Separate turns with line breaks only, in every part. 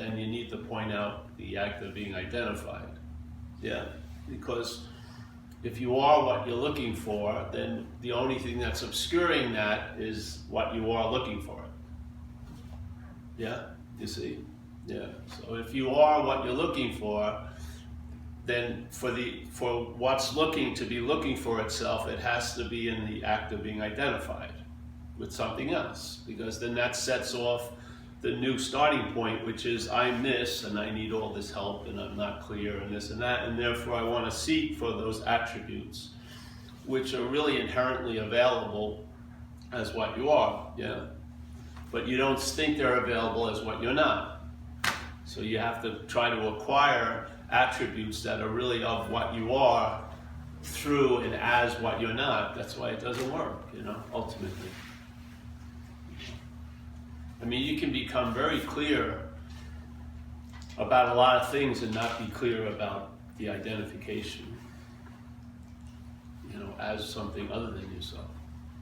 then you need to point out the act of being identified. Yeah, because if you are what you're looking for, then the only thing that's obscuring that is what you are looking for. Yeah, you see? Yeah, so if you are what you're looking for, then for what's looking to be looking for itself, it has to be in the act of being identified with something else, because then that sets off the new starting point, which is I'm this and I need all this help and I'm not clear and this and that, and therefore I want to seek for those attributes which are really inherently available as what you are, yeah, but you don't think they're available as what you're not. So you have to try to acquire attributes that are really of what you are through and as what you're not. That's why it doesn't work, you know, ultimately. I mean, you can become very clear about a lot of things and not be clear about the identification, you know, as something other than yourself.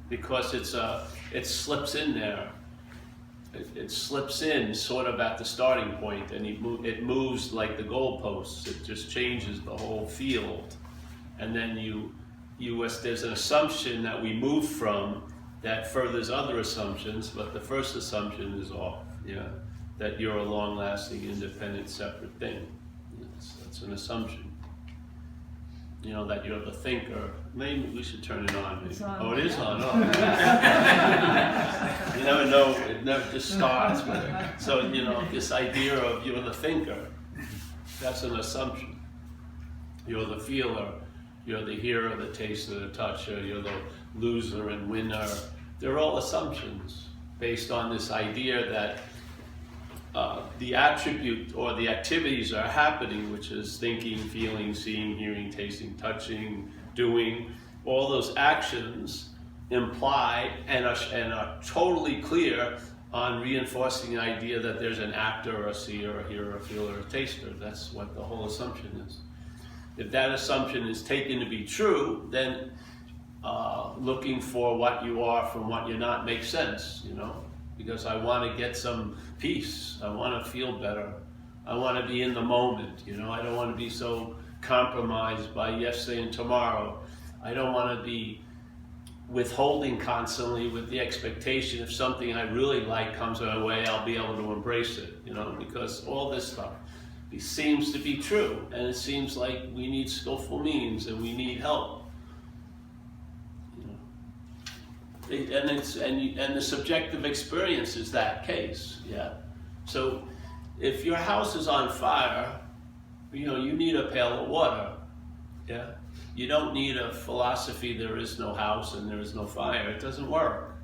Because it slips in there. It slips in sort of at the starting point, and it moves like the goalposts. It just changes the whole field. And then there's an assumption that we move from that furthers other assumptions, but the first assumption is off, yeah, that you're a long-lasting, independent, separate thing. That's an assumption. You know, that you're the thinker. Maybe we should turn it on. Maybe. Oh, it is on. Oh. You never know. It never just starts with it. So, you know, this idea of you're the thinker, that's an assumption. You're the feeler. You're the hearer, the taster, the toucher. You're the loser and winner. They're all assumptions based on this idea that the attribute or the activities are happening, which is thinking, feeling, seeing, hearing, tasting, touching, doing. All those actions imply and are totally clear on reinforcing the idea that there's an actor or a seer, a hearer, a feeler, a taster. That's what the whole assumption is. If that assumption is taken to be true, then looking for what you are from what you're not makes sense, you know, because I want to get some peace. I want to feel better. I want to be in the moment, you know. I don't want to be so compromised by yesterday and tomorrow. I don't want to be withholding constantly with the expectation if something I really like comes my way, I'll be able to embrace it, you know, because all this stuff seems to be true, and it seems like we need skillful means and we need help. And the subjective experience is that case, yeah. So if your house is on fire, you know, you need a pail of water, yeah. You don't need a philosophy, there is no house and there is no fire. It doesn't work,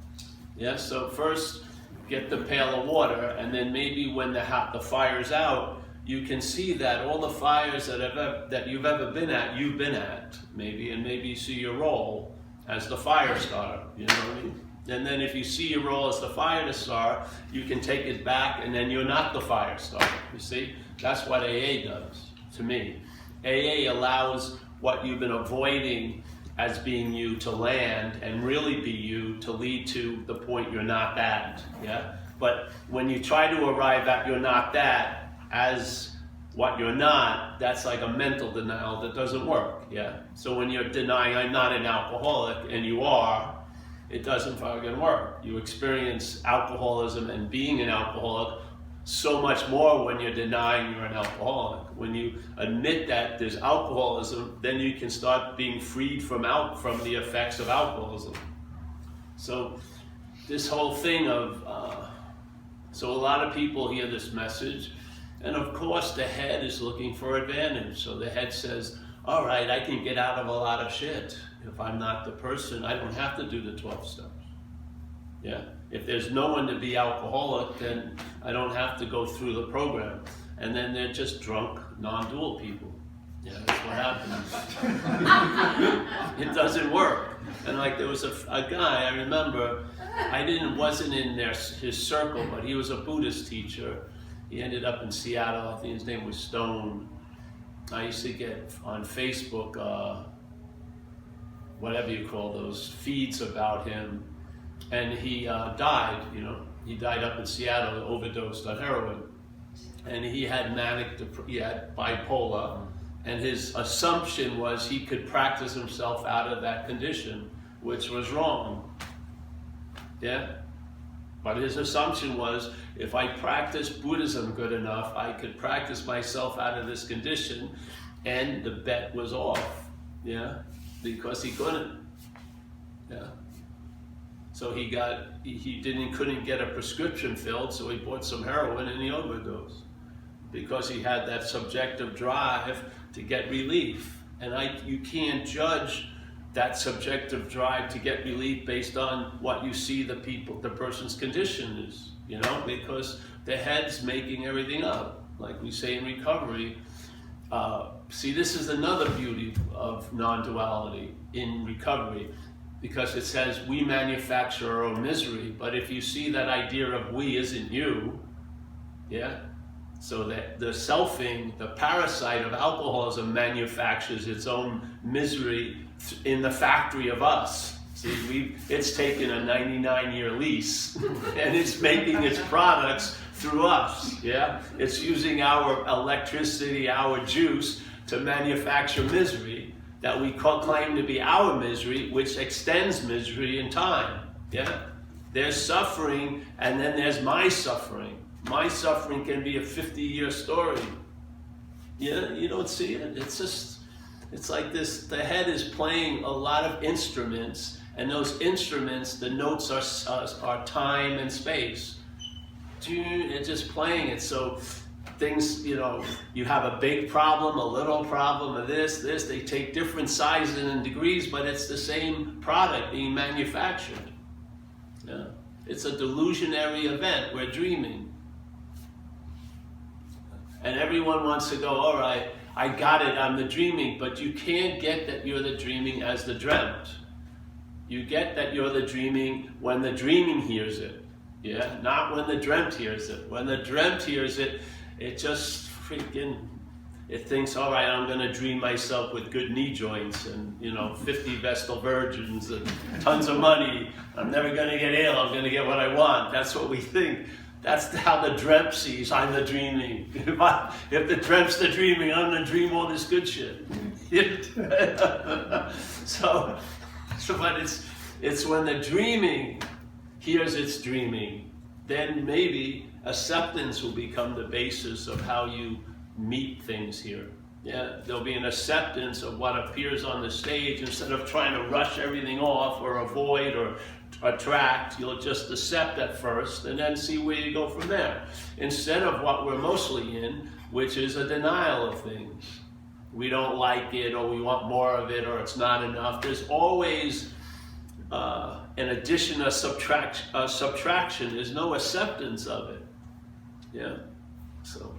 yeah. So first get the pail of water, and then maybe when the fire's out, you can see that all the fires that you've ever been at, you've been at, maybe, and maybe you see your role as the fire starter, you know what I mean? And then if you see your role as the fire starter, you can take it back, and then you're not the fire starter, you see? That's what AA does, to me. AA allows what you've been avoiding as being you to land and really be you, to lead to the point you're not that, yeah? But when you try to arrive at you're not that as what you're not, that's like a mental denial that doesn't work, yeah? So when you're denying I'm not an alcoholic and you are, it doesn't fucking work. You experience alcoholism and being an alcoholic so much more when you're denying you're an alcoholic. When you admit that there's alcoholism, then you can start being freed from the effects of alcoholism. So this whole thing of, so a lot of people hear this message, and of course the head is looking for advantage. So the head says, all right, I can get out of a lot of shit. If I'm not the person, I don't have to do the 12 steps. Yeah. If there's no one to be alcoholic, then I don't have to go through the program. And then they're just drunk, non-dual people. Yeah, that's what happens. It doesn't work. And like there was a guy, I remember, wasn't in his circle, but he was a Buddhist teacher. He ended up in Seattle. I think his name was Stone. I used to get on Facebook, whatever you call those, feeds about him. And he died, you know. He died up in Seattle, overdosed on heroin. and he had he had bipolar, and his assumption was he could practice himself out of that condition, which was wrong. Yeah? But his assumption was, if I practice Buddhism good enough, I could practice myself out of this condition, and the bet was off. Yeah? Because he couldn't. Yeah? So he couldn't get a prescription filled, so he bought some heroin and he overdosed. Because he had that subjective drive to get relief. And you can't judge that subjective drive to get relief based on what you see the person's condition is, because the head's making everything up, like we say in recovery. See, this is another beauty of non-duality in recovery, because it says we manufacture our own misery, but if you see that idea of we isn't you, yeah? So that the selfing, the parasite of alcoholism manufactures its own misery in the factory of us. See, it's taken a 99-year lease and it's making its products through us, yeah? It's using our electricity, our juice to manufacture misery that we claim to be our misery, which extends misery in time, yeah? There's suffering and then there's my suffering. My suffering can be a 50-year story. Yeah, you don't see it. It's like this, the head is playing a lot of instruments, and those instruments, the notes are time and space. It's just playing it. So things, you have a big problem, a little problem, a this, they take different sizes and degrees, but it's the same product being manufactured. Yeah. It's a delusionary event. We're dreaming. And everyone wants to go, all right, I got it, I'm the dreaming, but you can't get that you're the dreaming as the dreamt. You get that you're the dreaming when the dreaming hears it, yeah? Not when the dreamt hears it. When the dreamt hears it, it just it thinks, all right, I'm gonna dream myself with good knee joints and, 50 Vestal Virgins and tons of money. I'm never gonna get ill, I'm gonna get what I want. That's what we think. That's how the dreamt sees, I'm the dreaming. If the dreamt's the dreaming, I'm gonna dream all this good shit. So but it's when the dreaming hears its dreaming, then maybe acceptance will become the basis of how you meet things here. Yeah, there'll be an acceptance of what appears on the stage instead of trying to rush everything off or avoid or attract. You'll just accept at first and then see where you go from there. Instead of what we're mostly in, which is a denial of things. We don't like it, or we want more of it, or it's not enough. There's always an addition, a subtraction. There's no acceptance of it. Yeah, so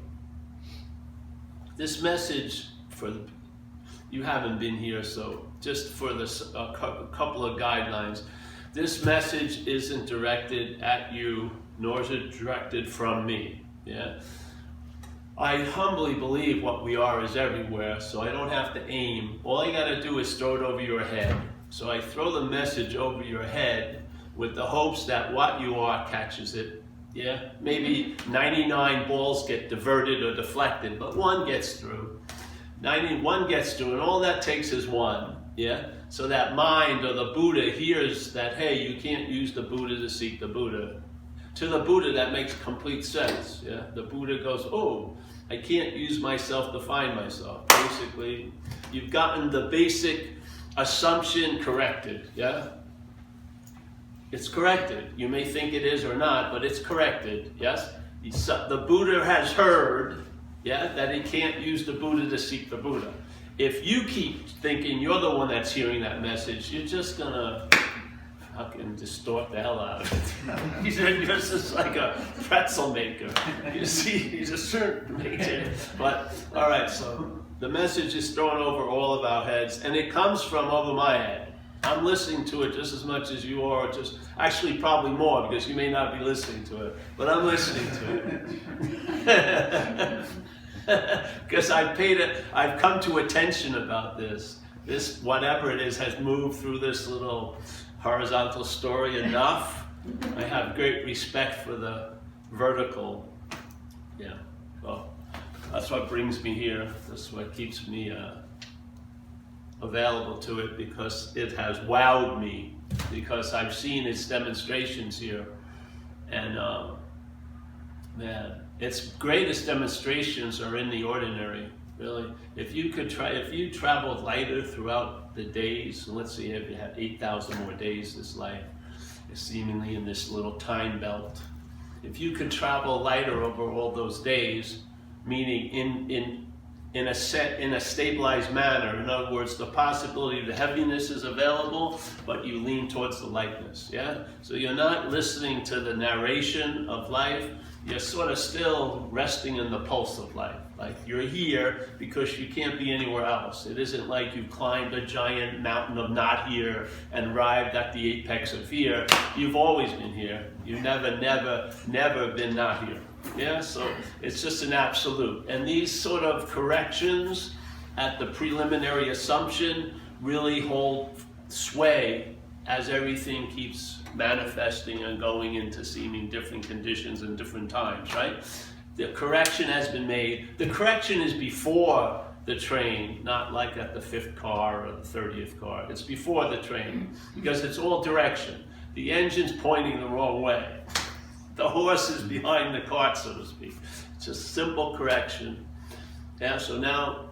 this message you haven't been here, so just for this couple of guidelines. This message isn't directed at you, nor is it directed from me. Yeah, I humbly believe what we are is everywhere, so I don't have to aim. All I got to do is throw it over your head. So I throw the message over your head with the hopes that what you are catches it. Yeah, maybe 99 balls get diverted or deflected, but one gets through. 91 gets through, and all that takes is one. Yeah, so that mind or the Buddha hears that, hey, you can't use the Buddha to seek the Buddha. To the Buddha, that makes complete sense. Yeah, the Buddha goes, oh, I can't use myself to find myself. Basically, you've gotten the basic assumption corrected. Yeah. It's corrected. You may think it is or not, but it's corrected, yes? The Buddha has heard, yeah, that he can't use the Buddha to seek the Buddha. If you keep thinking you're the one that's hearing that message, you're just gonna fucking distort the hell out of it. You're just like a pretzel maker. You see, he's a certain nature. But, all right, so the message is thrown over all of our heads, and it comes from over my head. I'm listening to it just as much as you are, just actually probably more because you may not be listening to it, but I'm listening to it. Because I've come to attention about this. This, whatever it is, has moved through this little horizontal story enough. I have great respect for the vertical. Yeah. Well, that's what brings me here. That's what keeps me available to it, because it has wowed me, because I've seen its demonstrations here. And man, its greatest demonstrations are in the ordinary, really. If you traveled lighter throughout the days, and let's say if you had 8,000 more days this life, seemingly in this little time belt, if you could travel lighter over all those days, meaning in a stabilized manner, in other words, the possibility of the heaviness is available, but you lean towards the lightness, yeah? So you're not listening to the narration of life, you're sort of still resting in the pulse of life. Like, you're here because you can't be anywhere else. It isn't like you've climbed a giant mountain of not here and arrived at the apex of here. You've always been here. You've never been not here. Yeah, so it's just an absolute. And these sort of corrections at the preliminary assumption really hold sway as everything keeps manifesting and going into seeming different conditions and different times, right? The correction has been made. The correction is before the train, not like at the 5th car or the 30th car. It's before the train, because it's all direction. The engine's pointing the wrong way. The horse is behind the cart, so to speak. It's a simple correction. Yeah, so now,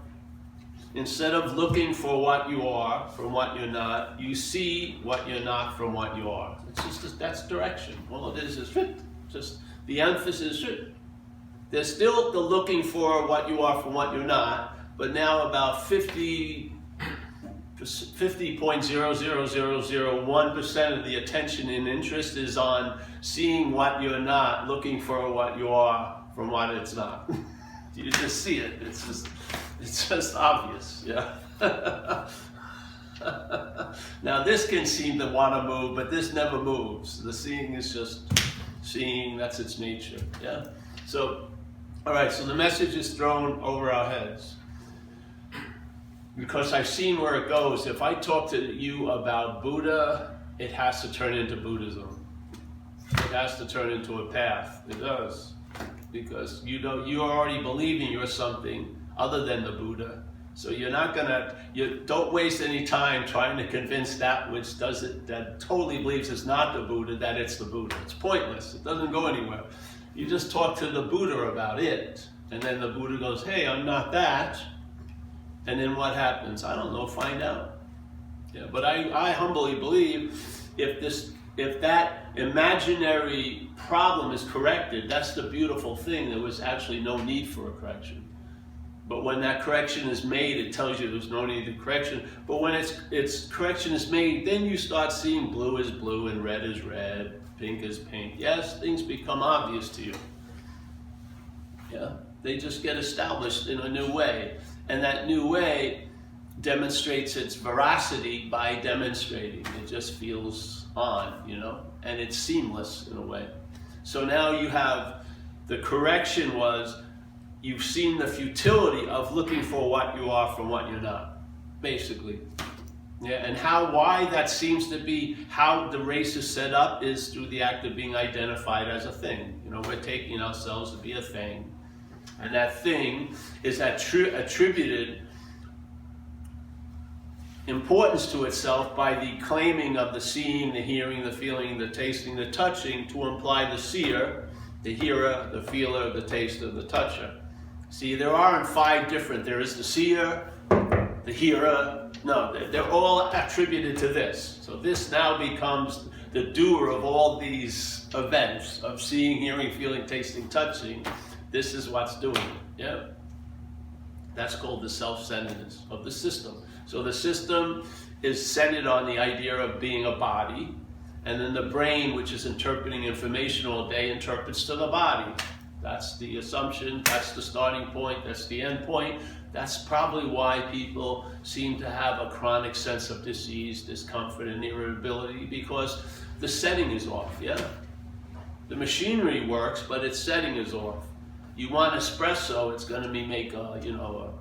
instead of looking for what you are from what you're not, you see what you're not from what you are. It's just, that's direction. All it is just the emphasis. There's still the looking for what you are from what you're not, but now about 50.00001% of the attention and interest is on seeing what you're not, looking for what you are from what it's not. You just see it. It's just obvious, yeah. Now this can seem to want to move, but this never moves. The seeing is just seeing. That's its nature, yeah. So, all right. So the message is thrown over our heads, because I've seen where it goes. If I talk to you about Buddha, it has to turn into Buddhism. It has to turn into a path. It does. Because you're already believing you're something other than the Buddha. So you don't waste any time trying to convince that that totally believes it's not the Buddha, that it's the Buddha. It's pointless. It doesn't go anywhere. You just talk to the Buddha about it. And then the Buddha goes, hey, I'm not that. And then what happens? I don't know, find out. Yeah, but I humbly believe if that imaginary problem is corrected, that's the beautiful thing. There was actually no need for a correction. But when that correction is made, it tells you there's no need to correction. But when its correction is made, then you start seeing blue is blue and red is red, pink is pink. Yes, things become obvious to you. Yeah, they just get established in a new way. And that new way demonstrates its veracity by demonstrating. It just feels on, and it's seamless in a way. So now you have, the correction was, you've seen the futility of looking for what you are from what you're not, basically. Yeah, and why that seems to be how the race is set up is through the act of being identified as a thing. We're taking ourselves to be a thing. And that thing is attributed importance to itself by the claiming of the seeing, the hearing, the feeling, the tasting, the touching, to imply the seer, the hearer, the feeler, the taster, the toucher. See, there aren't 5 different. There is the seer, the hearer. No, they're all attributed to this. So this now becomes the doer of all these events of seeing, hearing, feeling, tasting, touching. This is what's doing it, yeah? That's called the self-centeredness of the system. So the system is centered on the idea of being a body, and then the brain, which is interpreting information all day, interprets to the body. That's the assumption, that's the starting point, that's the end point. That's probably why people seem to have a chronic sense of disease, discomfort, and irritability, because the setting is off, yeah? The machinery works, but its setting is off. You want espresso, it's going to make a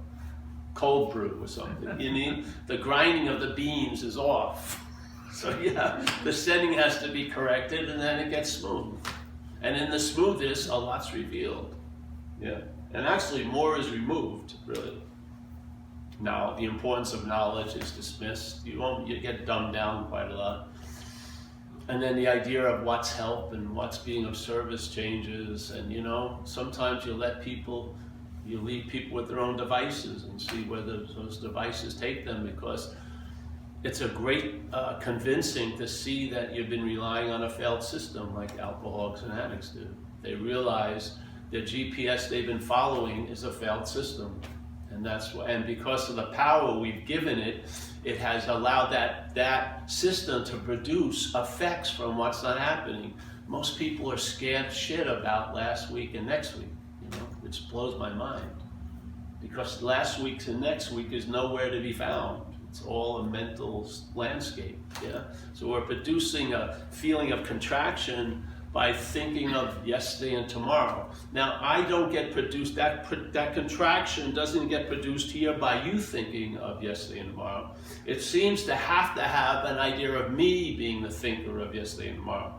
cold brew or something. The grinding of the beans is off. So yeah, the setting has to be corrected, and then it gets smooth. And in the smoothness, a lot's revealed. Yeah. And actually more is removed, really. Now, the importance of knowledge is dismissed. You get dumbed down quite a lot. And then the idea of what's help and what's being of service changes. And sometimes you leave people with their own devices and see where those devices take them, because it's a great convincing to see that you've been relying on a failed system like alcoholics and addicts do. They realize the GPS they've been following is a failed system. And because of the power we've given it, it has allowed that system to produce effects from what's not happening. Most people are scared shit about last week and next week, which blows my mind. Because last week and next week is nowhere to be found. It's all a mental landscape, yeah? So we're producing a feeling of contraction by thinking of yesterday and tomorrow. Now, I don't get produced, that contraction doesn't get produced here by you thinking of yesterday and tomorrow. It seems to have an idea of me being the thinker of yesterday and tomorrow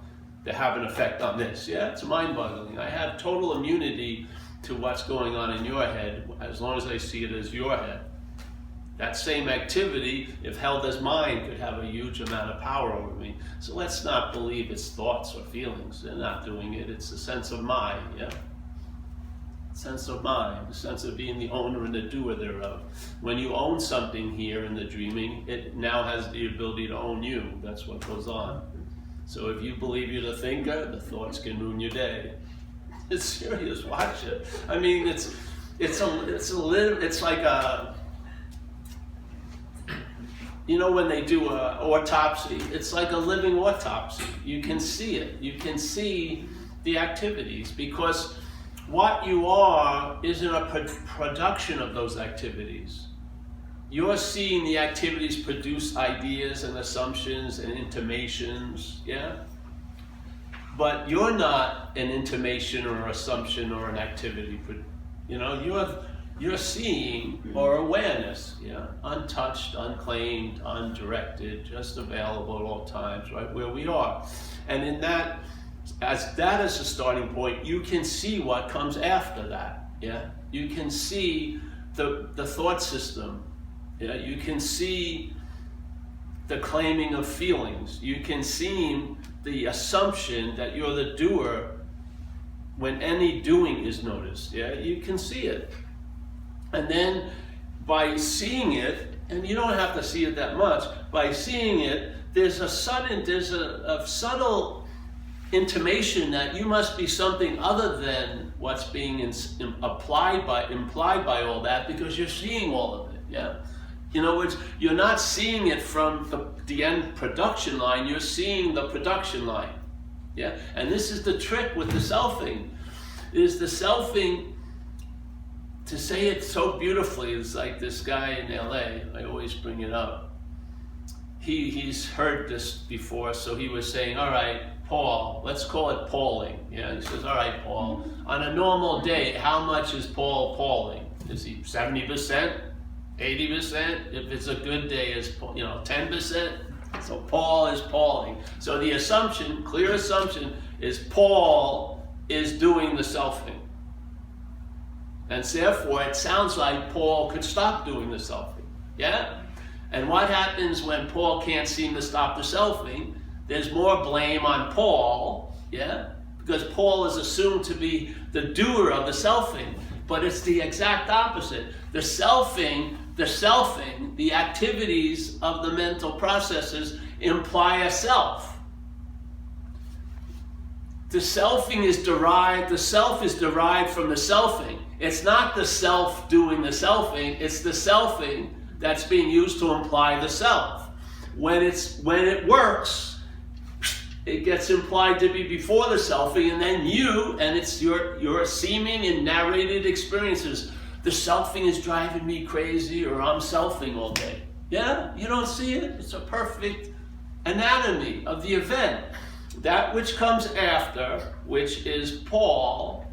to have an effect on this. Yeah, it's mind-boggling. I have total immunity to what's going on in your head as long as I see it as your head. That same activity, if held as mine, could have a huge amount of power over me. So let's not believe it's thoughts or feelings. They're not doing it. It's a sense of mind, yeah? Sense of mind, the sense of being the owner and the doer thereof. When you own something here in the dreaming, it now has the ability to own you. That's what goes on. So if you believe you're the thinker, the thoughts can ruin your day. It's serious, watch it. I mean, it's like a, when they do an autopsy, it's like a living autopsy. You can see it. You can see the activities, because what you are isn't a production of those activities. You're seeing the activities produce ideas and assumptions and intimations, yeah? But you're not an intimation or assumption or an activity. You're seeing or awareness, yeah? Untouched, unclaimed, undirected, just available at all times, right where we are. And in that, as that is the starting point, you can see what comes after that, yeah? You can see the thought system, yeah? You can see the claiming of feelings. You can see the assumption that you're the doer when any doing is noticed, yeah? You can see it. And then by seeing it, and you don't have to see it that much, by seeing it, there's a subtle intimation that you must be something other than what's being implied by all that, because you're seeing all of it, yeah? In other words, you're not seeing it from the end production line, you're seeing the production line, yeah? And this is the trick with the selfing, is the selfing, to say it so beautifully, is like this guy in LA, I always bring it up. He's heard this before, so he was saying, all right, Paul, let's call it Pauling. Yeah, he says, all right, Paul, on a normal day, how much is Paul Pauling? Is he 70%, 80%? If it's a good day, is 10%? So Paul is Pauling. So the assumption, clear assumption, is Paul is doing the selfing. And therefore, it sounds like Paul could stop doing the selfing, yeah? And what happens when Paul can't seem to stop the selfing? There's more blame on Paul, yeah? Because Paul is assumed to be the doer of the selfing, but it's the exact opposite. The selfing, the activities of the mental processes imply a self. The self is derived from the selfing. It's not the self doing the selfing, it's the selfing that's being used to imply the self. When it works, it gets implied to be before the selfing, and then it's your seeming and narrated experiences. The selfing is driving me crazy, or I'm selfing all day. Yeah, you don't see it? It's a perfect anatomy of the event. That which comes after, which is Paul,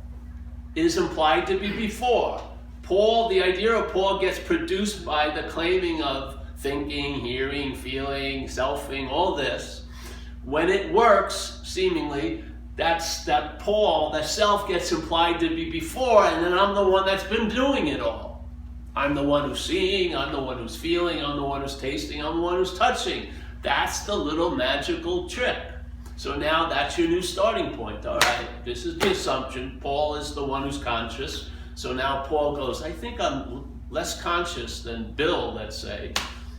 is implied to be before. Paul, the idea of Paul gets produced by the claiming of thinking, hearing, feeling, selfing, all this. When it works, seemingly, that Paul, that self gets implied to be before, and then I'm the one that's been doing it all. I'm the one who's seeing, I'm the one who's feeling, I'm the one who's tasting, I'm the one who's touching. That's the little magical trick. So now that's your new starting point. All right, this is the assumption. Paul is the one who's conscious. So now Paul goes, I think I'm less conscious than Bill, let's say.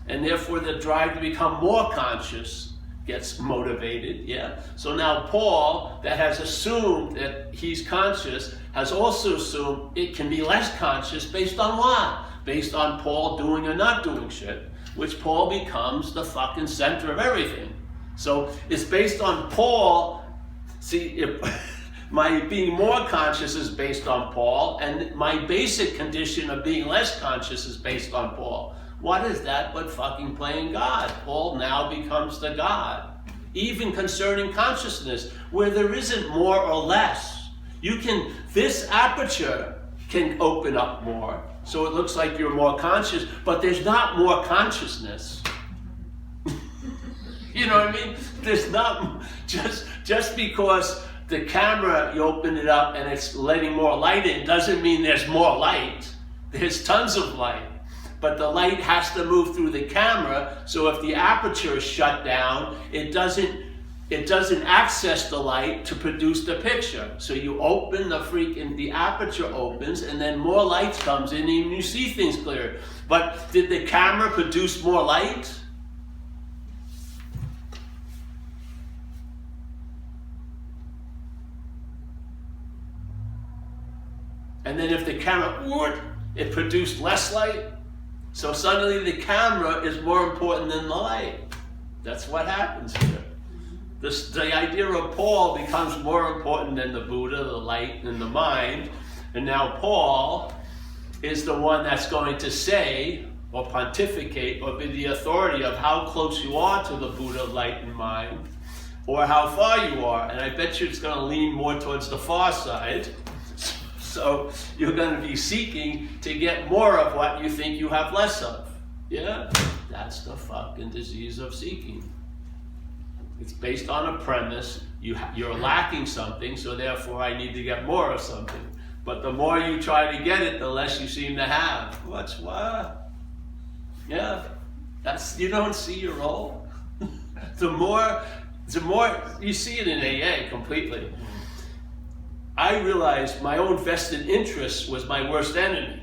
And therefore the drive to become more conscious gets motivated, yeah? So now Paul, that has assumed that he's conscious, has also assumed it can be less conscious based on what? Based on Paul doing or not doing shit, which Paul becomes the fucking center of everything. So it's based on Paul. See, if my being more conscious is based on Paul, and my basic condition of being less conscious is based on Paul. What is that but fucking playing God? Paul now becomes the God. Even concerning consciousness, where there isn't more or less. This aperture can open up more, so it looks like you're more conscious, but there's not more consciousness. You know what I mean? There's not, just because the camera, you open it up and it's letting more light in, doesn't mean there's more light. There's tons of light. But the light has to move through the camera, so if the aperture is shut down, it doesn't access the light to produce the picture. So you open the aperture opens, and then more light comes in and you see things clearer. But did the camera produce more light? And then if the camera, it produced less light. So suddenly the camera is more important than the light. That's what happens here. The idea of Paul becomes more important than the Buddha, the light, and the mind. And now Paul is the one that's going to say, or pontificate, or be the authority of how close you are to the Buddha, light, and mind, or how far you are. And I bet you it's going to lean more towards the far side. So you're going to be seeking to get more of what you think you have less of. Yeah? That's the fucking disease of seeking. It's based on a premise. You're lacking something, so therefore I need to get more of something. But the more you try to get it, the less you seem to have. What's what? Yeah. You don't see your role. The more you see it in AA completely. I realized my own vested interest was my worst enemy.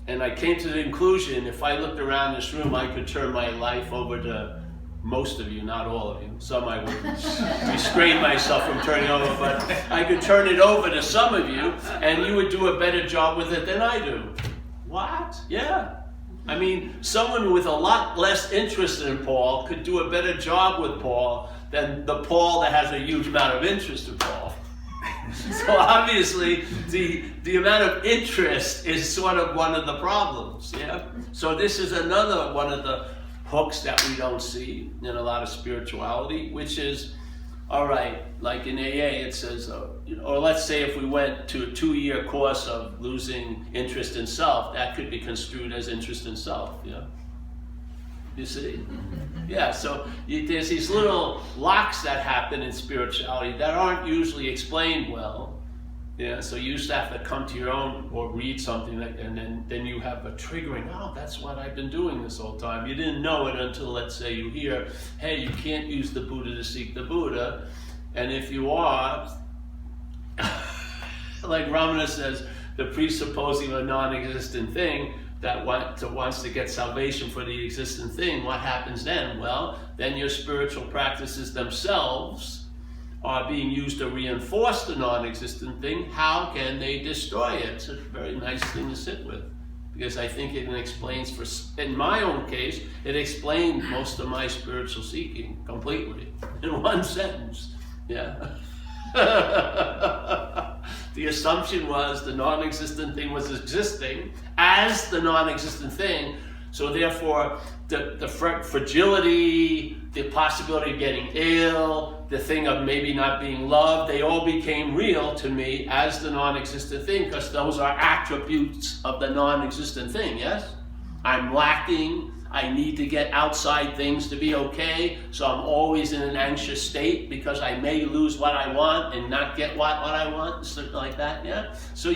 And I came to the conclusion, if I looked around this room, I could turn my life over to most of you, not all of you. Some I would restrain myself from turning over, but I could turn it over to some of you, and you would do a better job with it than I do. What? Yeah. I mean, someone with a lot less interest in Paul could do a better job with Paul than the Paul that has a huge amount of interest in Paul. So obviously, the amount of interest is sort of one of the problems, yeah? So this is another one of the hooks that we don't see in a lot of spirituality, which is, all right, like in AA it says, or let's say if we went to a 2-year course of losing interest in self, that could be construed as interest in self, yeah? You see? Yeah, so there's these little locks that happen in spirituality that aren't usually explained well. Yeah, so you just have to come to your own or read something and then you have a triggering, oh, that's what I've been doing this whole time. You didn't know it until, let's say, you hear, hey, you can't use the Buddha to seek the Buddha. And if you are, like Ramana says, the presupposing of a non-existent thing, that wants to get salvation for the existent thing, what happens then? Well, then your spiritual practices themselves are being used to reinforce the non-existent thing. How can they destroy it? It's a very nice thing to sit with, because I think it explains, in my own case, it explained most of my spiritual seeking completely in one sentence. Yeah. The assumption was the non-existent thing was existing as the non-existent thing, so therefore the fragility, the possibility of getting ill, the thing of maybe not being loved, they all became real to me as the non-existent thing, because those are attributes of the non-existent thing, yes? I'm lacking. I need to get outside things to be okay. So I'm always in an anxious state because I may lose what I want and not get what I want, something like that. Yeah. So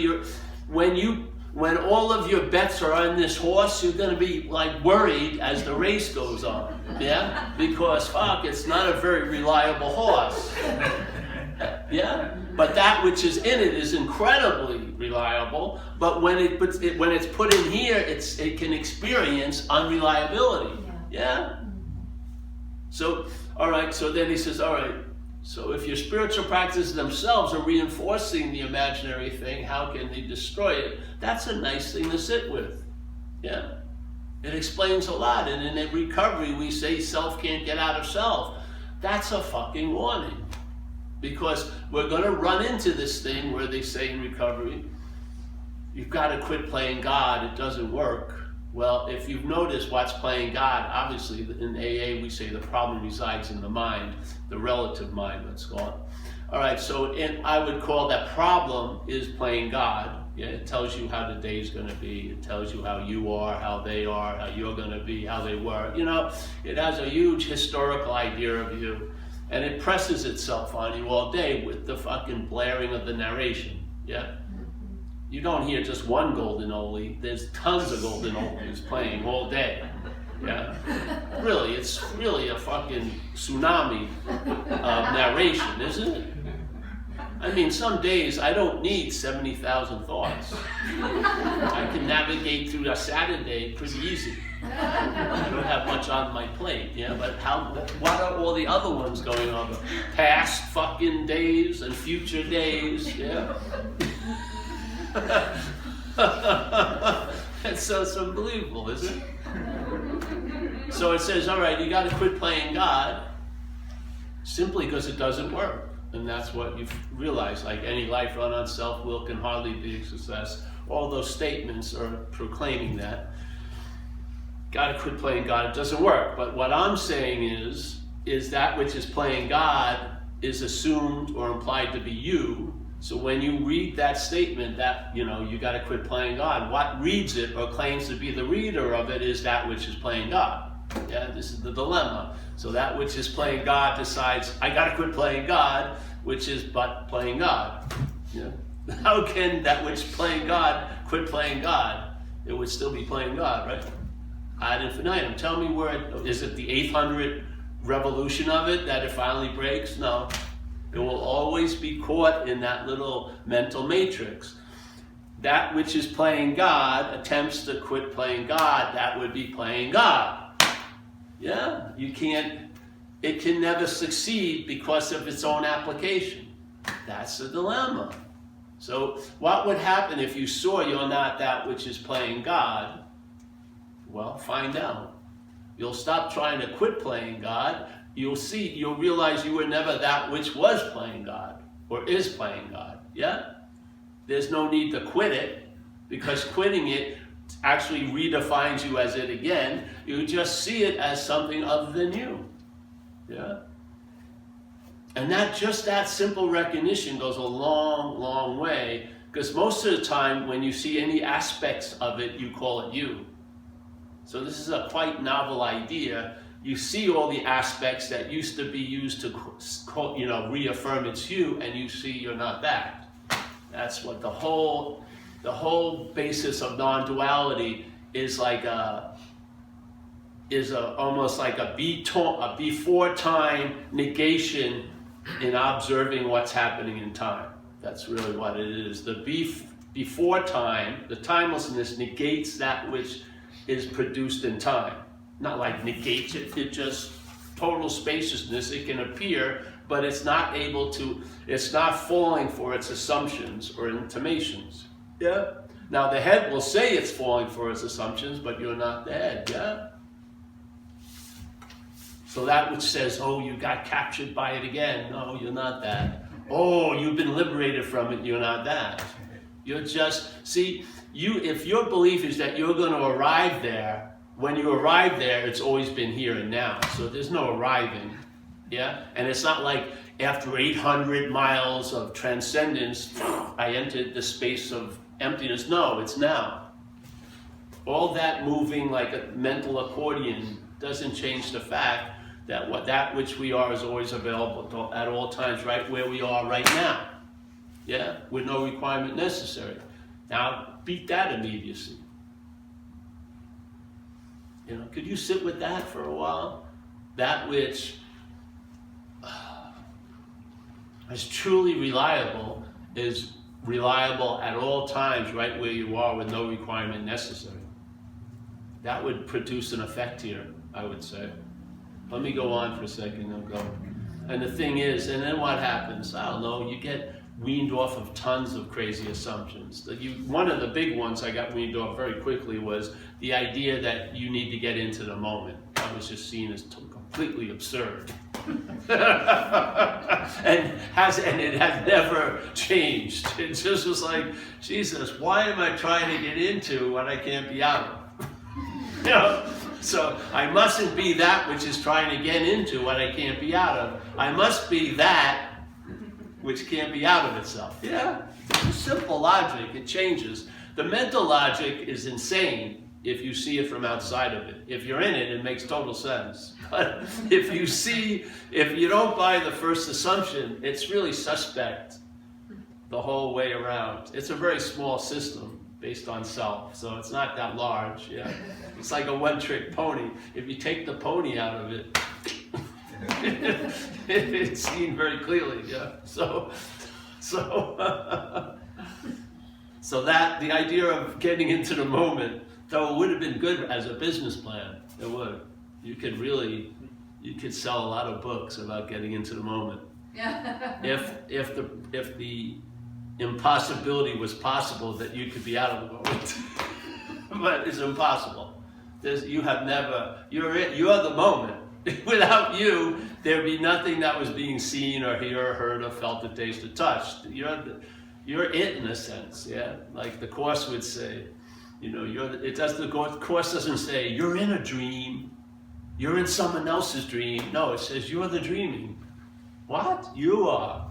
when all of your bets are on this horse, you're going to be like worried as the race goes on. Yeah. Because fuck, it's not a very reliable horse. Yeah. But that which is in it is incredibly reliable. But when it's put in here, it can experience unreliability. Yeah. So all right. So then he says, all right. So if your spiritual practices themselves are reinforcing the imaginary thing, how can they destroy it? That's a nice thing to sit with. Yeah. It explains a lot. And in recovery, we say self can't get out of self. That's a fucking warning. Because we're going to run into this thing where they say in recovery, you've got to quit playing God, it doesn't work. Well, if you've noticed what's playing God, obviously in AA we say the problem resides in the mind, the relative mind, let's call it. All right, so I would call that problem is playing God. Yeah, it tells you how the day's going to be. It tells you how you are, how they are, how you're going to be, how they were. You know, it has a huge historical idea of you. And it presses itself on you all day with the fucking blaring of the narration. Yeah? You don't hear just one golden oldie. There's tons of golden oldies playing all day. Yeah? Really, it's really a fucking tsunami of narration, isn't it? I mean, some days I don't need 70,000 thoughts. I can navigate through a Saturday pretty easy. I don't have much on my plate, yeah, but what are all the other ones going on? Past fucking days and future days, yeah. It's unbelievable, isn't it? So it says, all right, you got to quit playing God simply because it doesn't work. And that's what you've realized, like any life run on self-will can hardly be a success. All those statements are proclaiming that. Got to quit playing God, it doesn't work. But what I'm saying is that which is playing God is assumed or implied to be you. So when you read that statement that, you know, you got to quit playing God, what reads it or claims to be the reader of it is that which is playing God. Yeah, this is the dilemma. So that which is playing God decides, I got to quit playing God, which is but playing God. Yeah. How can that which playing God quit playing God? It would still be playing God, right? Ad infinitum. Tell me is it the 800th revolution of it that it finally breaks? No. It will always be caught in that little mental matrix. That which is playing God attempts to quit playing God, that would be playing God. Yeah, it can never succeed because of its own application. That's the dilemma. So what would happen if you saw you're not that which is playing God? Well, find out. You'll stop trying to quit playing God. You'll realize you were never that which was playing God or is playing God. Yeah? There's no need to quit it because quitting it actually redefines you as it again. You just see it as something other than you. Yeah? And that simple recognition goes a long, long way, because most of the time when you see any aspects of it, you call it you. So this is a quite novel idea. You see all the aspects that used to be used to, reaffirm it's you, and you see you're not that. That's what the whole basis of non-duality is like almost like a before time negation in observing what's happening in time. That's really what it is. The before time, the timelessness negates that which is produced in time. Not like negates it, it just total spaciousness. It can appear, but it's not falling for its assumptions or intimations. Yeah? Now the head will say it's falling for its assumptions, but you're not the head, yeah? So that which says, oh, you got captured by it again. No, you're not that. Oh, you've been liberated from it, you're not that. You're just, if your belief is that you're going to arrive there, when you arrive there, it's always been here and now. So there's no arriving, yeah? And it's not like after 800 miles of transcendence, I entered the space of emptiness. No, it's now. all that moving like a mental accordion doesn't change the fact that that which we are is always available at all times, right where we are right now. Yeah, with no requirement necessary. Now, beat that immediacy. You know, could you sit with that for a while? That which is truly reliable is reliable at all times, right where you are, with no requirement necessary. That would produce an effect here, I would say. Let me go on for a second and go. And the thing is, and then what happens? I don't know, you get weaned off of tons of crazy assumptions. One of the big ones I got weaned off very quickly was the idea that you need to get into the moment. That was just seen as completely absurd. and it has never changed. It just was like, Jesus, why am I trying to get into what I can't be out of? You know? So I mustn't be that which is trying to get into what I can't be out of. I must be that which can't be out of itself. Yeah, it's simple logic. It changes. The mental logic is insane if you see it from outside of it. If you're in it, it makes total sense. But if you don't buy the first assumption, it's really suspect the whole way around. It's a very small system based on self, so it's not that large. Yeah, it's like a one-trick pony. If you take the pony out of it, it's seen very clearly. Yeah. So that the idea of getting into the moment, though, it would have been good as a business plan. It would. You could sell a lot of books about getting into the moment. If the impossibility was possible that you could be out of the moment. But it's impossible. You're the moment. Without you, there'd be nothing that was being seen or heard or heard or felt or tasted or touched. You're it in a sense, yeah? Like the Course would say, you know, the Course doesn't say, you're in a dream, you're in someone else's dream. No, it says, you're the dreaming. What? You are.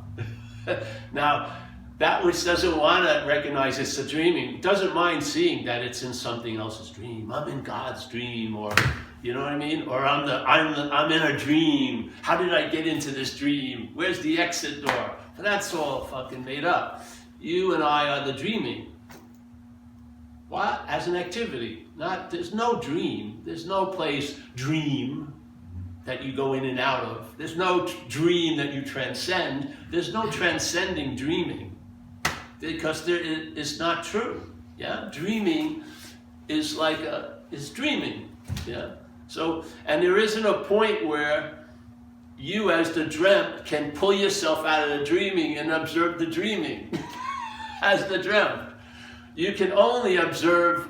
Now, that which doesn't want to recognize it's a dreaming, doesn't mind seeing that it's in something else's dream. I'm in God's dream, or you know what I mean? Or I'm in a dream. How did I get into this dream? Where's the exit door? But that's all fucking made up. You and I are the dreaming. What? As an activity. There's no dream. There's no place, dream, that you go in and out of. There's no dream that you transcend. There's no transcending dreaming. Because it's not true. Yeah? Dreaming is dreaming. Yeah? So, and there isn't a point where you as the dreamt can pull yourself out of the dreaming and observe the dreaming as the dreamt. You can only observe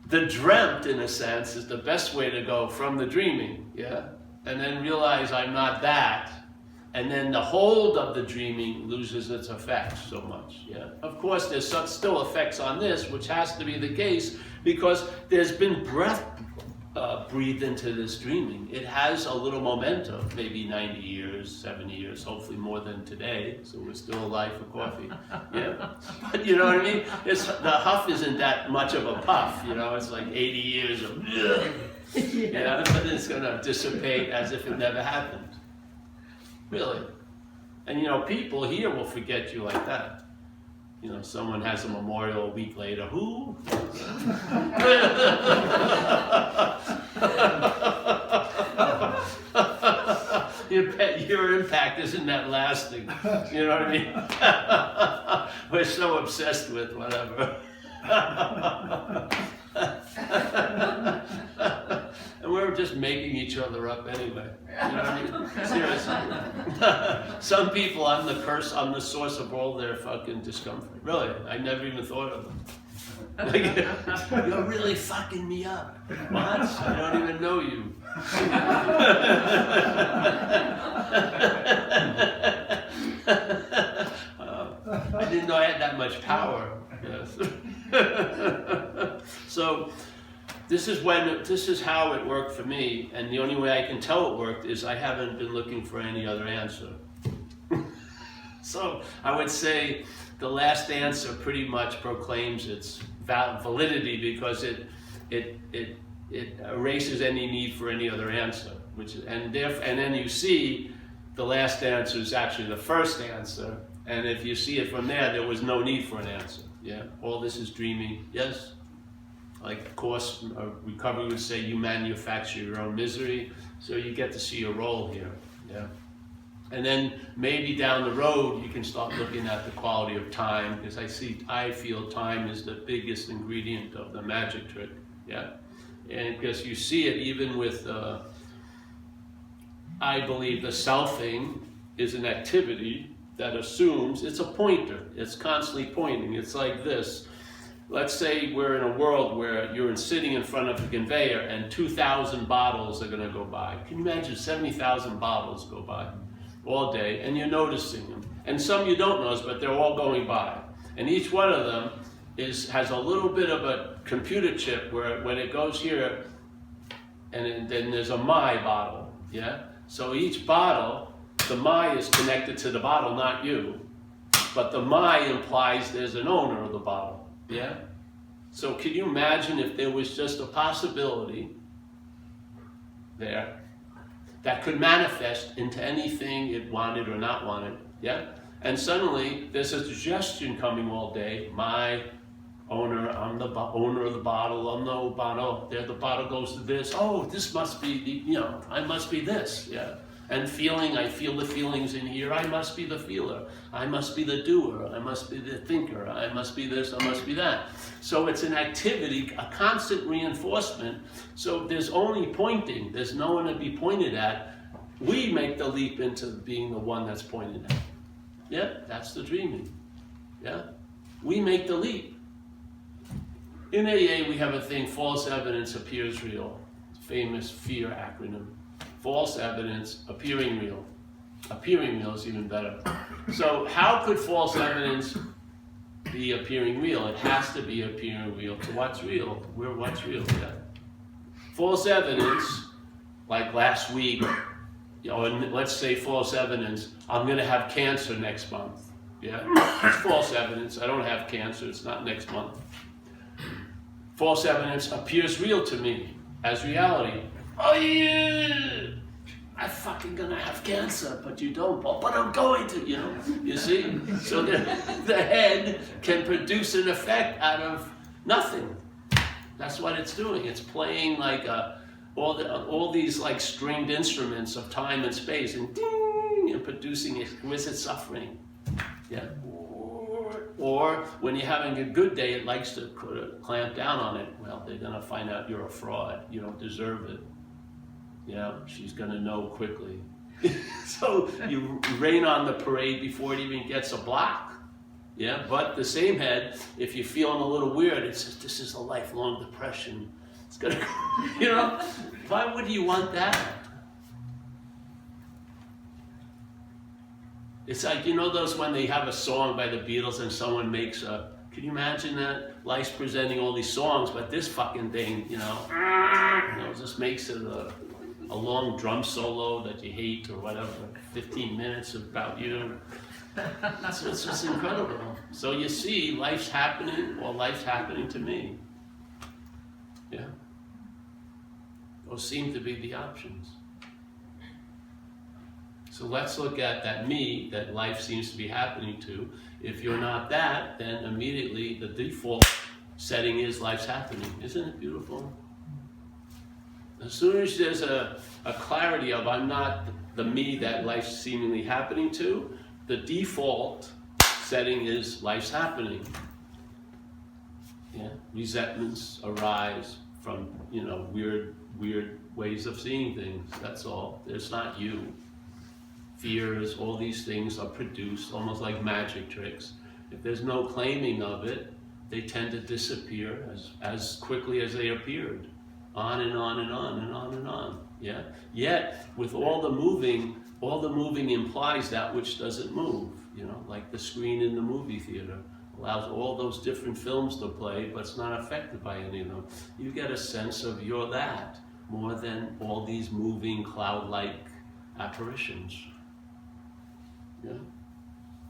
the dreamt, in a sense, is the best way to go from the dreaming, yeah? And then realize I'm not that. And then the hold of the dreaming loses its effects so much, yeah? Of course, there's still effects on this, which has to be the case, because there's been breath breathed into this dreaming. It has a little momentum, maybe 90 years, 70 years, hopefully more than today, so we're still alive for coffee. Yeah, but you know what I mean? The huff isn't that much of a puff, you know, it's like 80 years of yeah, but it's going to dissipate as if it never happened. Really. And you know, people here will forget you like that. You know, someone has a memorial a week later. Who? Your impact isn't that lasting. You know what I mean? We're so obsessed with whatever. And we're just making each other up anyway. You know what I mean? Seriously. Some people, I'm the source of all their fucking discomfort. Really, I never even thought of them. Like, you're really fucking me up. What? I don't even know you. I didn't know I had that much power. Yes. So this is how it worked for me, and the only way I can tell it worked is I haven't been looking for any other answer. So I would say the last answer pretty much proclaims its validity, because it erases any need for any other answer, and then you see the last answer is actually the first answer, and if you see it from there was no need for an answer. Yeah, all this is dreaming. Yes, like of course, recovery would say you manufacture your own misery, so you get to see your role here. Yeah. And then maybe down the road you can start looking at the quality of time, because I feel time is the biggest ingredient of the magic trick. Yeah, and because you see it even with, I believe the selfing is an activity that assumes it's a pointer. It's constantly pointing. It's like this. Let's say we're in a world where you're sitting in front of a conveyor and 2,000 bottles are going to go by. Can you imagine 70,000 bottles go by all day, and you're noticing them? And some you don't notice, but they're all going by. And each one of them has a little bit of a computer chip where when it goes here, and then there's a my bottle, yeah? So each bottle, the my is connected to the bottle, not you. But the my implies there's an owner of the bottle, yeah? So can you imagine if there was just a possibility there that could manifest into anything it wanted or not wanted, yeah? And suddenly there's a suggestion coming all day, my owner, I'm the owner of the bottle, I'm no bottle, there the bottle goes to this, oh, this must be, I must be this, yeah? And feeling, I feel the feelings in here, I must be the feeler, I must be the doer, I must be the thinker, I must be this, I must be that. So it's an activity, a constant reinforcement, so there's only pointing, there's no one to be pointed at. We make the leap into being the one that's pointed at. Yeah, that's the dreaming, yeah? We make the leap. In AA, we have a thing, false evidence appears real. Famous FEAR acronym. False evidence appearing real. Appearing real is even better. So how could false evidence be appearing real? It has to be appearing real to what's real. We're what's real, yeah. False evidence, like last week, let's say false evidence, I'm gonna have cancer next month. Yeah, it's false evidence. I don't have cancer, it's not next month. False evidence appears real to me as reality. Oh yeah, I'm fucking gonna have cancer, but you don't, but I'm going to, you see? So the head can produce an effect out of nothing. That's what it's doing. It's playing like all these like stringed instruments of time and space, and ding, and producing exquisite suffering. Yeah. Or when you're having a good day, it likes to clamp down on it. Well, they're gonna find out you're a fraud. You don't deserve it. She's gonna know quickly. So you rain on the parade before it even gets a block. Yeah, but the same head, if you're feeling a little weird, it says this is a lifelong depression. It's gonna, why would you want that? It's like, those when they have a song by the Beatles and someone makes can you imagine that? Life's presenting all these songs, but this fucking thing, just makes it a long drum solo that you hate or whatever, 15 minutes about you. It's just incredible. So you see, life's happening, or life's happening to me. Yeah. Those seem to be the options. So let's look at that me that life seems to be happening to. If you're not that, then immediately the default setting is life's happening. Isn't it beautiful? As soon as there's a clarity of I'm not the me that life's seemingly happening to, the default setting is life's happening. Yeah? Resentments arise from, weird ways of seeing things. That's all. It's not you. Fears, all these things are produced almost like magic tricks. If there's no claiming of it, they tend to disappear as quickly as they appeared. On and on and on and on and on. Yeah? Yet, with all the moving implies that which doesn't move. Like the screen in the movie theater allows all those different films to play, but it's not affected by any of them. You get a sense of you're that, more than all these moving cloud-like apparitions. Yeah.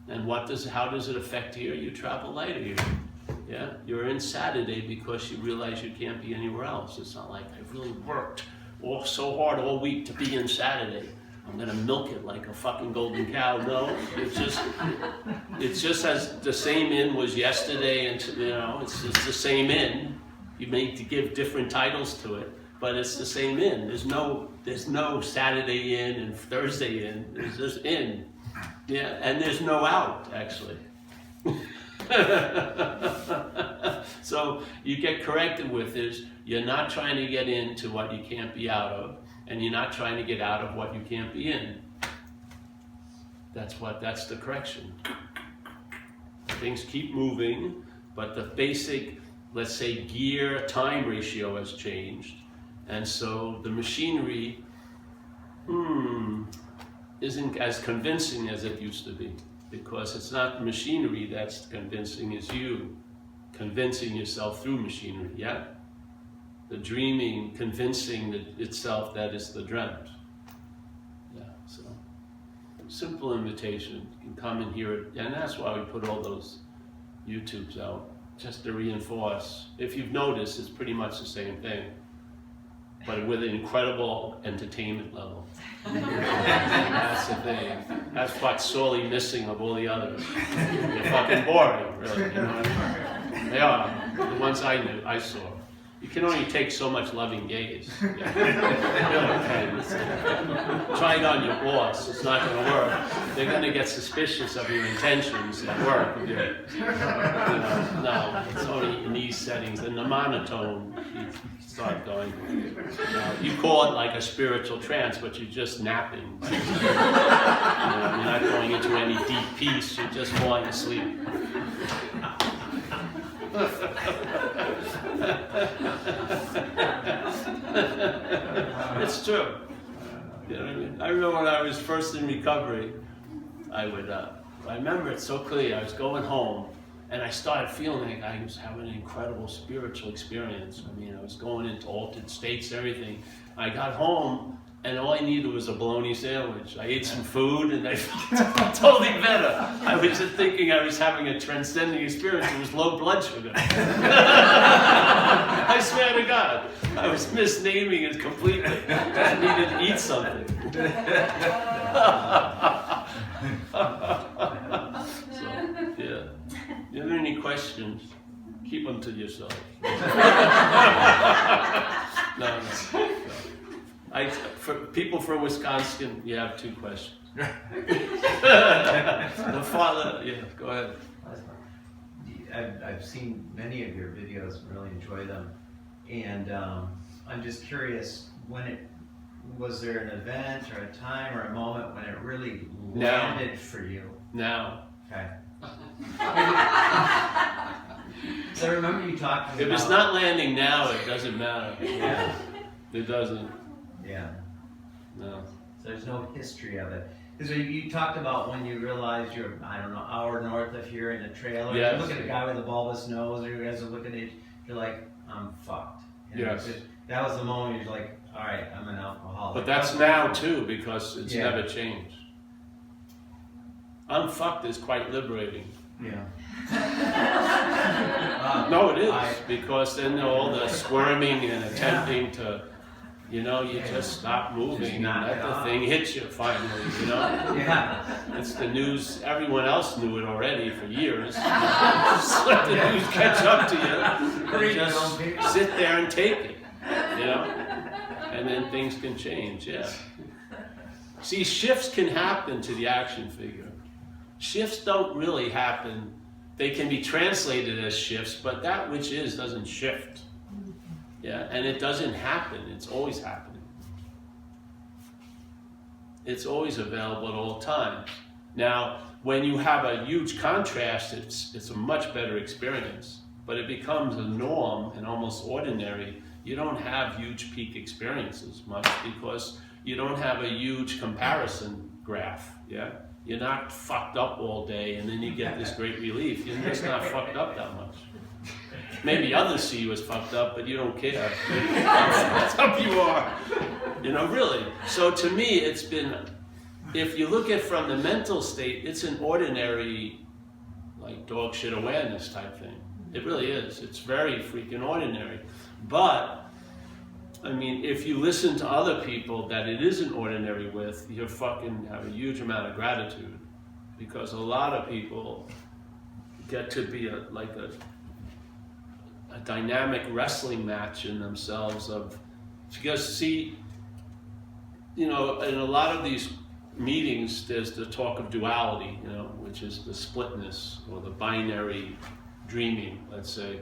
And how does it affect here? You travel lighter here. Yeah, you're in Saturday because you realize you can't be anywhere else. It's not like I really worked so hard all week to be in Saturday. I'm gonna milk it like a fucking golden cow. No, it's just as the same in was yesterday, and you know, it's just the same in. You may give different titles to it, but it's the same in. There's no Saturday in and Thursday in. There's just in. Yeah, and there's no out actually. So you get corrected with is you're not trying to get into what you can't be out of, and you're not trying to get out of what you can't be in. That's the correction. Things keep moving, but the basic, let's say, gear time ratio has changed, and so the machinery isn't as convincing as it used to be, because it's not the machinery that's convincing, it's you convincing yourself through machinery, yeah? The dreaming convincing itself that it's the dreamt. Yeah, so simple invitation. You can come and hear it, and that's why we put all those YouTubes out, just to reinforce. If you've noticed, it's pretty much the same thing, but with an incredible entertainment level. That's the thing. That's what's sorely missing of all the others. They're fucking boring, really. You know what I mean? They are. The ones I saw. You can only take so much loving gaze. Yeah. Really can. Try it on your boss. It's not going to work. They're going to get suspicious of your intentions at work. You know, no, it's only in these settings. In the monotone, you start going. You call it like a spiritual trance, but you're just napping. You know, you're not going into any deep peace. You're just falling asleep. It's true. You know what I mean? I remember when I was first in recovery, I remember it so clear. I was going home, and I started feeling like I was having an incredible spiritual experience. I mean, I was going into altered states, everything. I got home, and all I needed was a bologna sandwich. I ate some food, and I felt totally better. I was just thinking I was having a transcending experience. It was low blood sugar. I swear to God, I was misnaming it completely. I needed to eat something. So, yeah. If you have any questions, keep them to yourself. No. For people from Wisconsin, you have 2 questions. The father, yeah, go ahead.
I've seen many of your videos and really enjoy them. And I'm just curious, was there an event or a time or a moment when it really landed for you?
Now.
Okay. So I remember you talking about...
If it's not landing now, it doesn't matter.
Yeah.
It doesn't.
Yeah.
No.
So there's no history of it. Because you talked about when you realized you're, I don't know, hour north of here in a trailer.
Yes.
You look at the guy with the bulbous nose, or you guys are looking at it, you're like, I'm fucked. You know,
Yes.
that was the moment you're like, all right, I'm an alcoholic.
But that's now too, because it's
Yeah.
never changed. I'm fucked is quite liberating.
Yeah.
No, it is, because then all the squirming and attempting to, you know, you just stop moving and let the thing hit you finally, you know?
Yeah.
It's the news, everyone else knew it already for years. Just let the news catch up to you and just sit there and take it, you know? And then things can change, yeah. See, shifts can happen to the action figure. Shifts don't really happen. They can be translated as shifts, but that which is doesn't shift. Yeah, and it doesn't happen. It's always happening. It's always available at all times. Now, when you have a huge contrast, it's a much better experience. But it becomes a norm and almost ordinary. You don't have huge peak experiences much because you don't have a huge comparison graph. Yeah. You're not fucked up all day and then you get this great relief. You're just not fucked up that much. Maybe others see you as fucked up, but you don't care. That's how you are. You know, really. So to me, it's been, if you look at it from the mental state, it's an ordinary, like dog shit awareness type thing. It really is. It's very freaking ordinary. But, I mean, if you listen to other people that it isn't ordinary with, you fucking have a huge amount of gratitude. Because a lot of people get to be a dynamic wrestling match in themselves of, because see, you know, in a lot of these meetings, there's the talk of duality, you know, which is the splitness or the binary dreaming, let's say.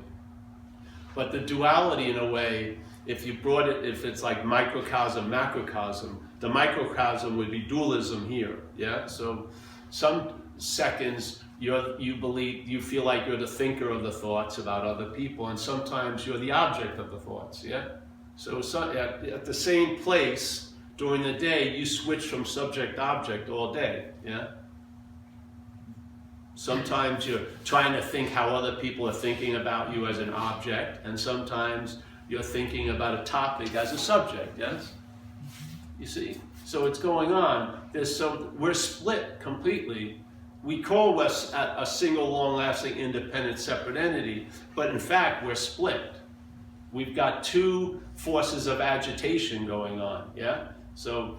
But the duality, in a way, if you brought it, if it's like microcosm, macrocosm, the microcosm would be dualism here, yeah? So some seconds you feel like you're the thinker of the thoughts about other people, and sometimes you're the object of the thoughts, yeah? So at the same place during the day, you switch from subject-object all day, yeah? Sometimes you're trying to think how other people are thinking about you as an object, and sometimes you're thinking about a topic as a subject, yes? You see? So it's going on. We're split completely. We call us a single, long-lasting, independent, separate entity, but in fact, we're split. We've got two forces of agitation going on, yeah? So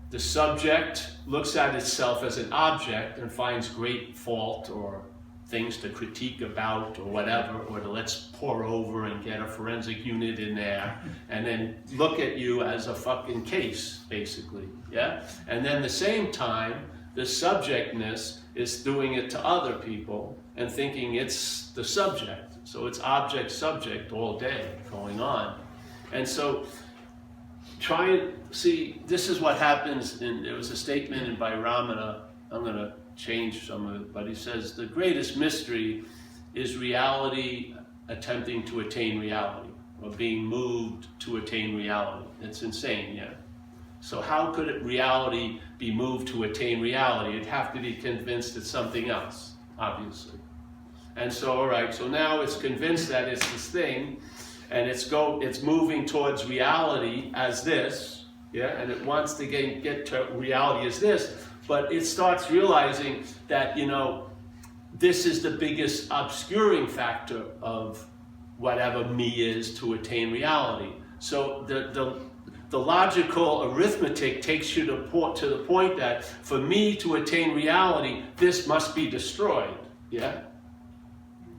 the subject looks at itself as an object and finds great fault or things to critique about or whatever, or to let's pour over and get a forensic unit in there and then look at you as a fucking case, basically, yeah? And then the same time, the subjectness is doing it to other people and thinking it's the subject. So it's object-subject all day going on. And so try and see, this is what happens there was a statement by Ramana, I'm going to change some of it, but he says, the greatest mystery is reality attempting to attain reality, or being moved to attain reality. It's insane, yeah. So how could reality be moved to attain reality? It'd have to be convinced it's something else, obviously. And so, all right, so now it's convinced that it's this thing, and it's moving towards reality as this, yeah, and it wants to get to reality as this, but it starts realizing that, you know, this is the biggest obscuring factor of whatever me is to attain reality. So the logical arithmetic takes you to the point that for me to attain reality, this must be destroyed, yeah?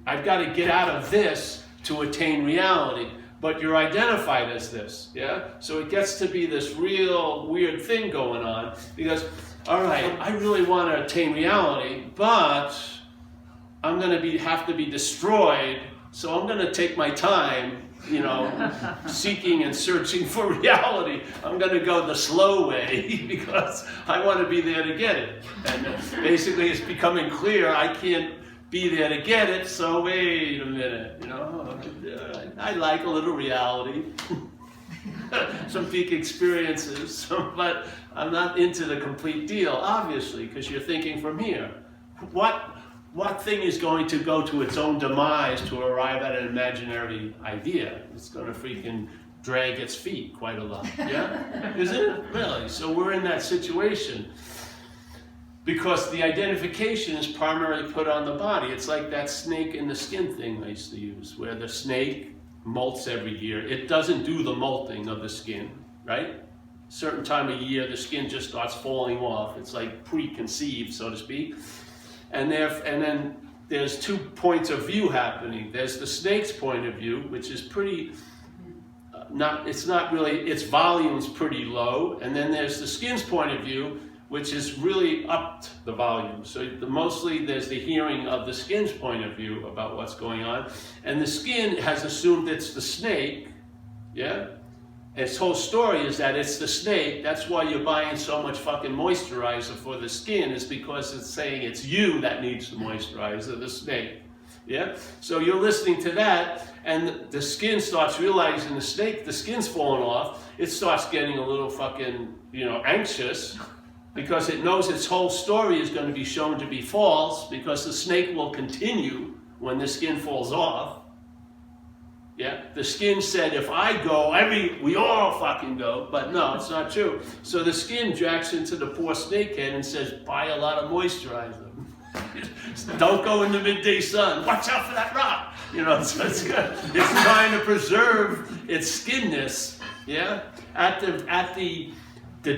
I've got to get out of this to attain reality, but you're identified as this, yeah? So it gets to be this real weird thing going on, because, all right, I really want to attain reality, but I'm going to have to be destroyed, so I'm going to take my time, you know, seeking and searching for reality. I'm going to go the slow way because I want to be there to get it. And basically it's becoming clear I can't be there to get it, so wait a minute, you know, I like a little reality, some peak experiences, but I'm not into the complete deal, obviously, because you're thinking from here. What thing is going to go to its own demise to arrive at an imaginary idea? It's going to freaking drag its feet quite a lot, yeah? Isn't it? Really? So we're in that situation. Because the identification is primarily put on the body. It's like that snake in the skin thing I used to use, where the snake molts every year. It doesn't do the molting of the skin, right? Certain time of year, the skin just starts falling off. It's like preconceived, so to speak. And then there's 2 points of view happening. There's the snake's point of view, which is pretty, its volume's pretty low. And then there's the skin's point of view, which is really upped the volume. So mostly there's the hearing of the skin's point of view about what's going on. And the skin has assumed it's the snake, yeah? Its whole story is that it's the snake. That's why you're buying so much fucking moisturizer for the skin, is because it's saying it's you that needs the moisturizer, the snake, yeah? So you're listening to that, and the skin starts realizing the skin's falling off. It starts getting a little fucking, you know, anxious, because it knows its whole story is going to be shown to be false, because the snake will continue when the skin falls off. Yeah, the skin said, if I go, we all fucking go, but no, it's not true. So the skin jacks into the poor snakehead and says, buy a lot of moisturizer. Don't go in the midday sun. Watch out for that rock. You know, so it's trying to preserve its skinness, yeah, at the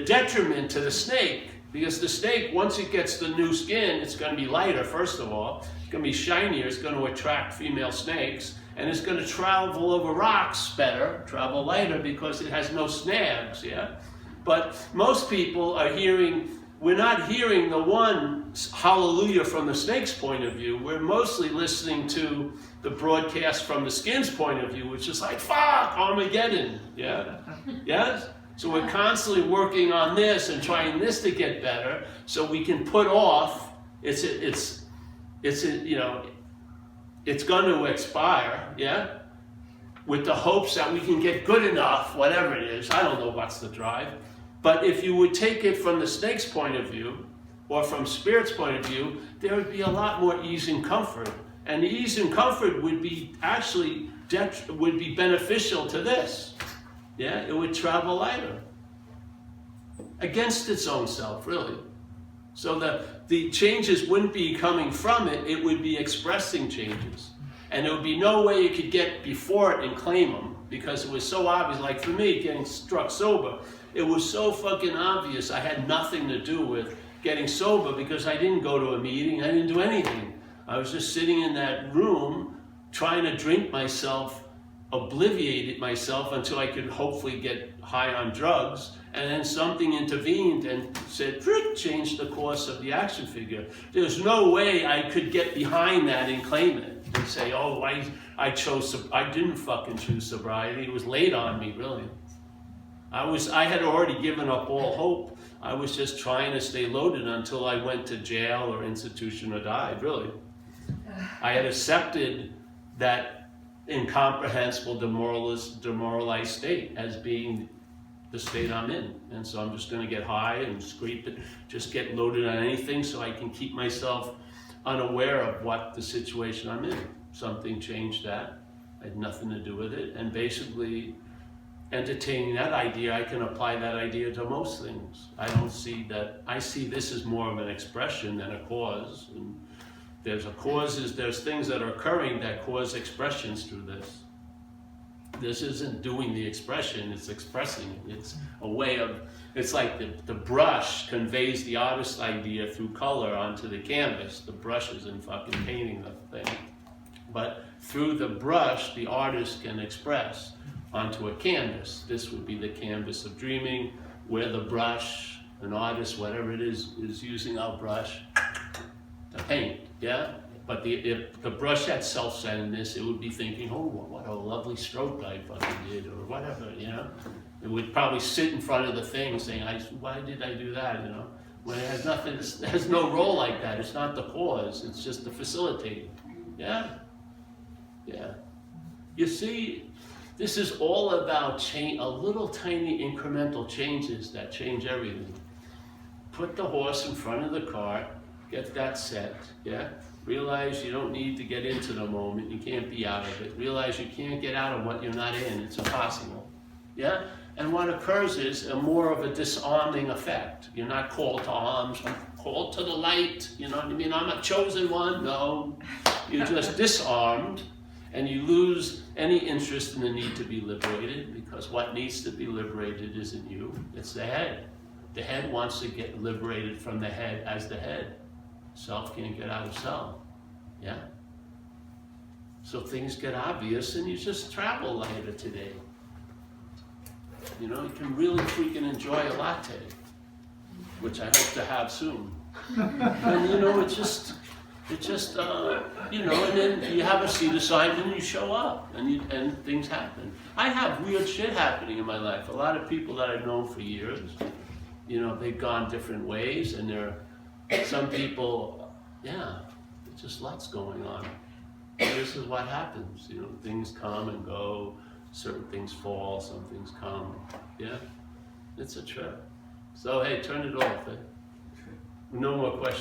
detriment to the snake, because the snake, once it gets the new skin, it's going to be lighter. First of all, it's going to be shinier. It's going to attract female snakes, and it's going to travel over rocks better, travel lighter, because it has no snags, yeah. But most people are hearing. We're not hearing the one hallelujah from the snake's point of view. We're mostly listening to the broadcast from the skin's point of view, which is like, fuck, Armageddon. Yeah? Yes? So we're constantly working on this and trying this to get better so we can put off, it's going to expire, yeah? With the hopes that we can get good enough, whatever it is. I don't know what's the drive. But if you would take it from the snake's point of view, or from spirit's point of view, there would be a lot more ease and comfort. And the ease and comfort would be actually beneficial to this. Yeah, it would travel lighter. Against its own self, really. So the changes wouldn't be coming from it, it would be expressing changes. And there would be no way you could get before it and claim them, because it was so obvious. Like for me, getting struck sober, it was so fucking obvious I had nothing to do with getting sober, because I didn't go to a meeting, I didn't do anything. I was just sitting in that room trying to drink myself, obliviate myself until I could hopefully get high on drugs, and then something intervened and said, change the course of the action figure. There's no way I could get behind that and claim it and say, oh, I didn't fucking choose sobriety. It was laid on me, really. I had already given up all hope. I was just trying to stay loaded until I went to jail or institution or died, really. I had accepted that incomprehensible, demoralized state as being the state I'm in. And so I'm just going to get high and scrape it, just get loaded on anything so I can keep myself unaware of what the situation I'm in. Something changed that. I had nothing to do with it. And basically, entertaining that idea, I can apply that idea to most things. I see this as more of an expression than a cause. And there's things that are occurring that cause expressions through this. This isn't doing the expression, it's expressing it. It's a way of, it's like the brush conveys the artist's idea through color onto the canvas. The brush isn't fucking painting the thing. But through the brush, the artist can express onto a canvas. This would be the canvas of dreaming, where the brush, an artist, whatever it is using our brush to paint, yeah? But if the brush had self-centeredness, it would be thinking, oh, what a lovely stroke I fucking did, or whatever, you know? It would probably sit in front of the thing saying, why did I do that, you know? When it has nothing, it has no role like that. It's not the cause, it's just the facilitator, yeah? Yeah. You see, this is all about a little tiny incremental changes that change everything. Put the horse in front of the cart, get that set, yeah? Realize you don't need to get into the moment, you can't be out of it. Realize you can't get out of what you're not in, it's impossible, yeah? And what occurs is more of a disarming effect. You're not called to arms, I'm called to the light, you know what I mean? I'm a chosen one, no. You're just disarmed, and you lose any interest in the need to be liberated, because what needs to be liberated isn't you, it's the head. The head wants to get liberated from the head as the head. Self can't get out of self, yeah? So things get obvious and you just travel lighter today. You know, you can really freaking enjoy a latte, which I hope to have soon. And you know, it just, you know, and then you have a seat assigned and you show up and things happen. I have weird shit happening in my life. A lot of people that I've known for years, you know, they've gone different ways, and some people, yeah, there's just lots going on. And this is what happens, you know, things come and go, certain things fall, some things come, yeah? It's a trip. So hey, turn it off, eh? No more questions.